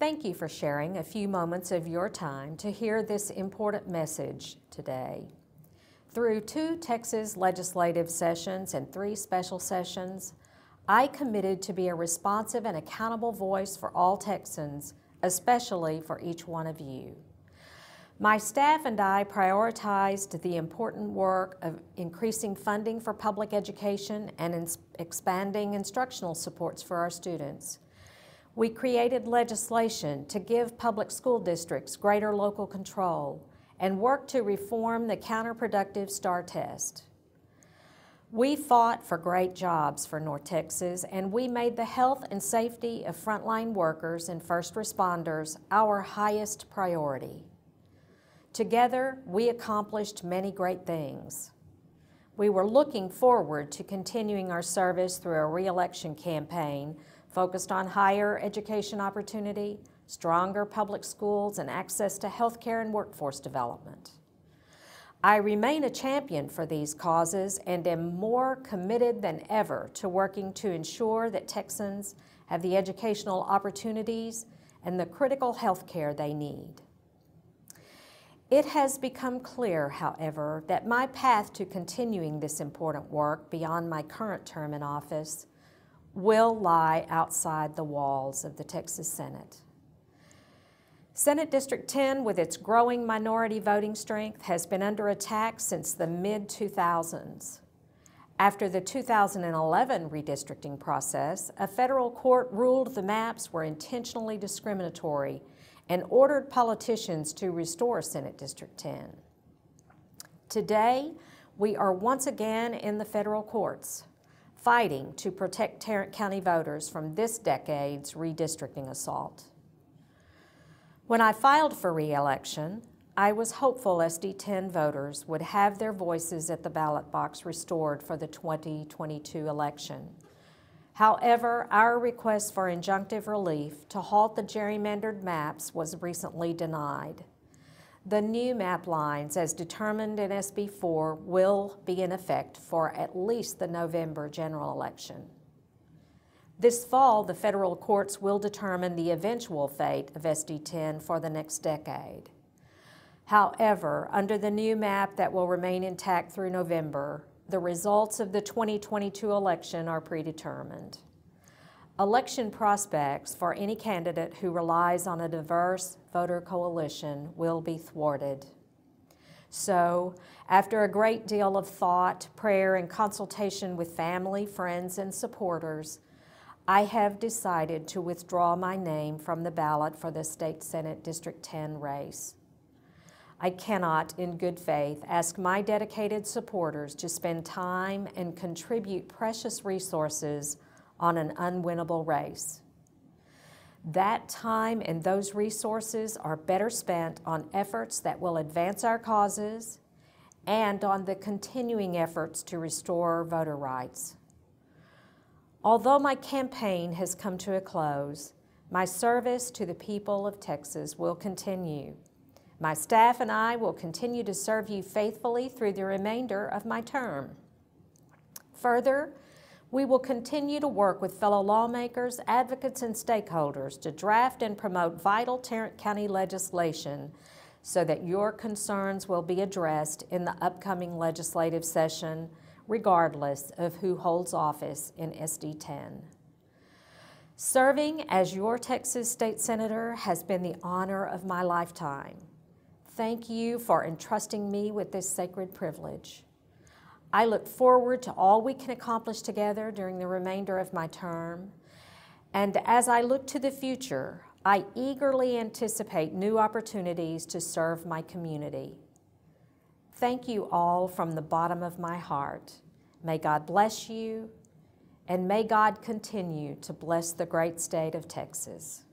Thank you for sharing a few moments of your time to hear this important message today. Through 2 Texas legislative sessions and 3 special sessions, I committed to be a responsive and accountable voice for all Texans, especially for each one of you. My staff and I prioritized the important work of increasing funding for public education and expanding instructional supports for our students. We created legislation to give public school districts greater local control and worked to reform the counterproductive STAR test. We fought for great jobs for North Texas, and we made the health and safety of frontline workers and first responders our highest priority. Together, we accomplished many great things. We were looking forward to continuing our service through a re-election campaign focused on higher education opportunity, stronger public schools, and access to health care and workforce development. I remain a champion for these causes and am more committed than ever to working to ensure that Texans have the educational opportunities and the critical health care they need. It has become clear, however, that my path to continuing this important work beyond my current term in office will lie outside the walls of the Texas Senate. Senate District 10, with its growing minority voting strength, has been under attack since the mid-2000s. After the 2011 redistricting process, a federal court ruled the maps were intentionally discriminatory and ordered politicians to restore Senate District 10. Today, we are once again in the federal courts, fighting to protect Tarrant County voters from this decade's redistricting assault. When I filed for re-election, I was hopeful SD 10 voters would have their voices at the ballot box restored for the 2022 election. However, our request for injunctive relief to halt the gerrymandered maps was recently denied. The new map lines, as determined in SB 4, will be in effect for at least the November general election. This fall, the federal courts will determine the eventual fate of SD 10 for the next decade. However, under the new map that will remain intact through November, the results of the 2022 election are predetermined. Election prospects for any candidate who relies on a diverse voter coalition will be thwarted. So, after a great deal of thought, prayer, and consultation with family, friends, and supporters, I have decided to withdraw my name from the ballot for the State Senate District 10 race. I cannot, in good faith, ask my dedicated supporters to spend time and contribute precious resources on an unwinnable race. That time and those resources are better spent on efforts that will advance our causes and on the continuing efforts to restore voter rights. Although my campaign has come to a close, my service to the people of Texas will continue. My staff and I will continue to serve you faithfully through the remainder of my term. Further, we will continue to work with fellow lawmakers, advocates, and stakeholders to draft and promote vital Tarrant County legislation so that your concerns will be addressed in the upcoming legislative session, regardless of who holds office in SD 10. Serving as your Texas State Senator has been the honor of my lifetime. Thank you for entrusting me with this sacred privilege. I look forward to all we can accomplish together during the remainder of my term. And as I look to the future, I eagerly anticipate new opportunities to serve my community. Thank you all from the bottom of my heart. May God bless you, and may God continue to bless the great state of Texas.